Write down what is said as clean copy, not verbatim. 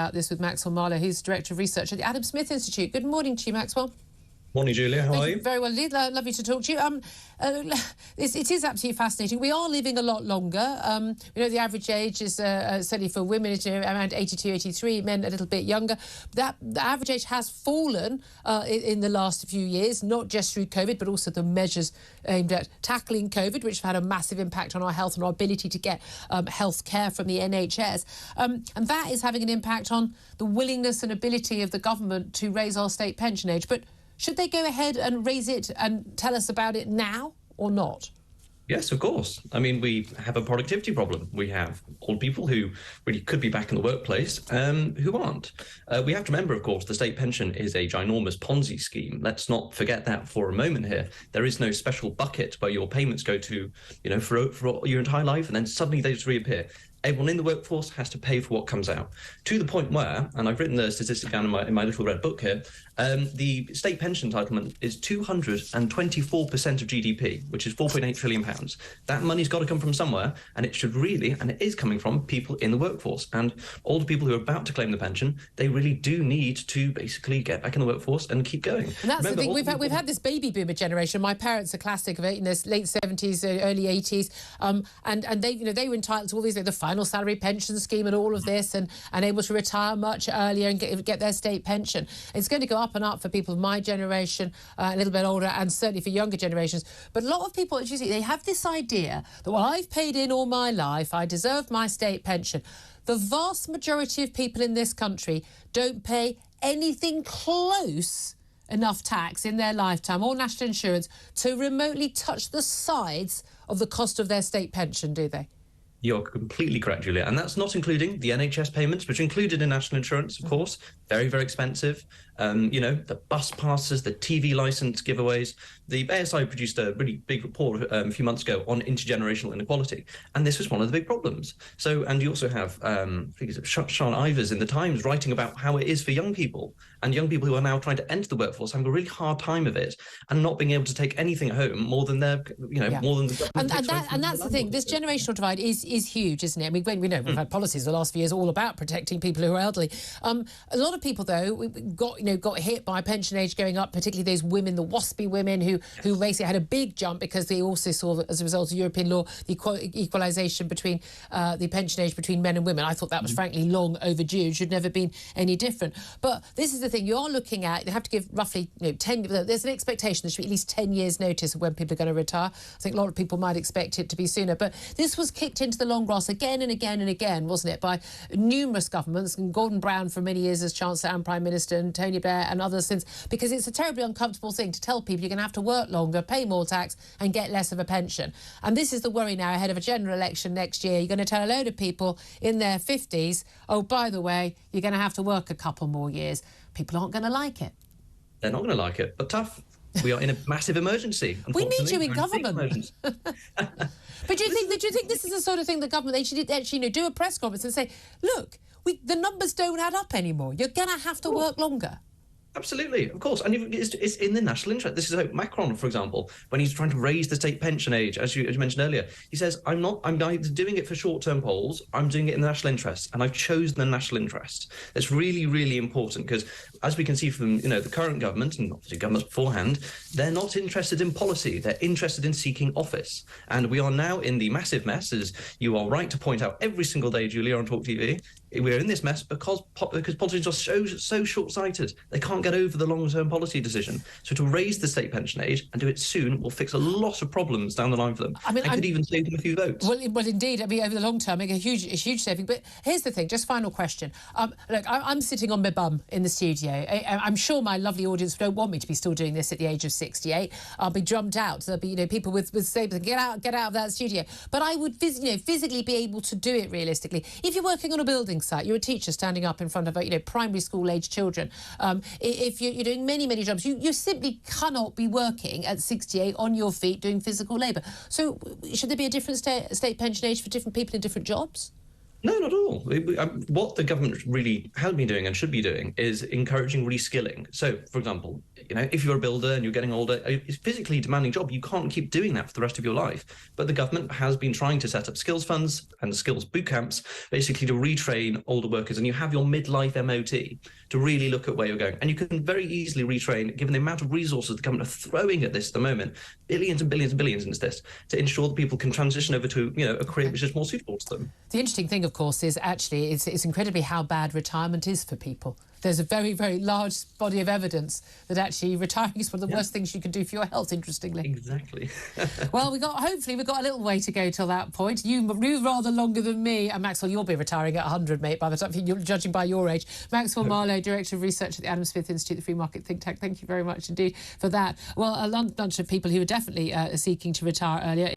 About this with Maxwell Marlowe, who's Director of Research at the Adam Smith Institute. Good morning to you, Maxwell. Morning, Julia. How are you? Very well indeed. Lovely to talk to you. It is absolutely fascinating. We are living a lot longer. We know the average age is, certainly for women, is around 82, 83, men a little bit younger. The average age has fallen in the last few years, not just through COVID, but also the measures aimed at tackling COVID, which have had a massive impact on our health and our ability to get health care from the NHS. And that is having an impact on the willingness and ability of the government to raise our state pension age. But should they go ahead and raise it and tell us about it now or not? Yes, of course. I mean, we have a productivity problem. We have old people who really could be back in the workplace who aren't. We have to remember, of course, the state pension is a ginormous Ponzi scheme. Let's not forget that for a moment here. There is no special bucket where your payments go to, for your entire life, and then suddenly they just reappear. Everyone in the workforce has to pay for what comes out, to the point where, and I've written the statistic down in my little red book here, the state pension entitlement is 224% of GDP, which is £4.8 trillion. That money's got to come from somewhere, and it should really, and it is coming from people in the workforce. And all the people who are about to claim the pension, they really do need to basically get back in the workforce and keep going. And that's the thing, we've had this baby boomer generation. My parents are classic of it in their late 70s, early 80s, and they were entitled to all these, the final salary pension scheme and all of this, and able to retire much earlier and get their state pension. It's going to go up and up for people of my generation, a little bit older, and certainly for younger generations. But a lot of people, as you see, they have this idea that, well, I've paid in all my life, I deserve my state pension. The vast majority of people in this country don't pay anything close enough tax in their lifetime or national insurance to remotely touch the sides of the cost of their state pension, do they? You're completely correct, Julia. And that's not including the NHS payments, which are included in national insurance, of course. Very, very expensive. The bus passes, the TV licence giveaways. The ASI produced a really big report a few months ago on intergenerational inequality. And this was one of the big problems. So, and you also have Sean Ivers in the Times writing about how it is for young people, and young people who are now trying to enter the workforce having a really hard time of it and not being able to take anything home more than their, more than the government. And that's the thing. This generational divide is huge, isn't it? I mean, we know we've had policies the last few years all about protecting people who are elderly. A lot of people, though, got hit by pension age going up, particularly those women, the WASPy women, who basically had a big jump because they also saw that as a result of European law, the equalisation between the pension age between men and women. I thought that was frankly long overdue. It should never have been any different. But this is the thing, you are looking at, they have to give roughly 10, there's an expectation there should be at least 10 years notice of when people are going to retire. I think a lot of people might expect it to be sooner. But this was kicked into the long grass again and again and again, wasn't it, by numerous governments, and Gordon Brown for many years as Chancellor and Prime Minister, and Tony Blair and others since, because it's a terribly uncomfortable thing to tell people you're going to have to work longer, pay more tax and get less of a pension. And this is the worry now ahead of a general election next year. You're going to tell a load of people in their 50s, oh, by the way, you're going to have to work a couple more years. People aren't going to like it. They're not going to like it, but tough. We are in a massive emergency. We need you in government. But do you think this is the sort of thing the government, they should actually do a press conference and say, look, the numbers don't add up anymore. You're going to have to work longer. Absolutely, of course. And it's in the national interest. This is how Macron, for example, when he's trying to raise the state pension age, as you mentioned earlier, he says, I'm neither doing it for short-term polls, I'm doing it in the national interest, and I've chosen the national interest. It's really, really important because, as we can see from, the current government, and obviously governments beforehand, they're not interested in policy, they're interested in seeking office. And we are now in the massive mess, as you are right to point out every single day, Julia, on Talk TV. We're in this mess because politicians are so short-sighted. They can't get over the long-term policy decision. So to raise the state pension age and do it soon will fix a lot of problems down the line for them. I mean, could even save them a few votes. Well, indeed. I mean, over the long term, make a huge saving. But here's the thing, just final question. Look, I'm sitting on my bum in the studio. I'm sure my lovely audience don't want me to be still doing this at the age of 68. I'll be drummed out. There'll be, people with sabres, get out of that studio. But I would, physically be able to do it realistically. If you're working on a building site, you're a teacher standing up in front of primary school age children. If you're doing many jobs, you simply cannot be working at 68 on your feet doing physical labour. So should there be a different state pension age for different people in different jobs? No, not at all. What the government really has been doing and should be doing is encouraging reskilling. So, for example, if you're a builder and you're getting older, it's a physically demanding job. You can't keep doing that for the rest of your life. But the government has been trying to set up skills funds and skills boot camps, basically to retrain older workers. And you have your midlife MOT to really look at where you're going. And you can very easily retrain, given the amount of resources the government are throwing at this at the moment, billions and billions and billions into this, to ensure that people can transition over to a career which is more suitable to them. The interesting thing, of course, is actually it's incredibly how bad retirement is for people. There's a very, very large body of evidence that actually retiring is one of the worst things you can do for your health, interestingly. Exactly. Well, hopefully we've got a little way to go till that point. You rather longer than me. And Maxwell, you'll be retiring at 100, mate, by the time you're judging by your age. Maxwell Marlowe, Director of Research at the Adam Smith Institute, the Free Market Think Tank. Thank you very much indeed for that. Well, a bunch of people who are definitely seeking to retire earlier.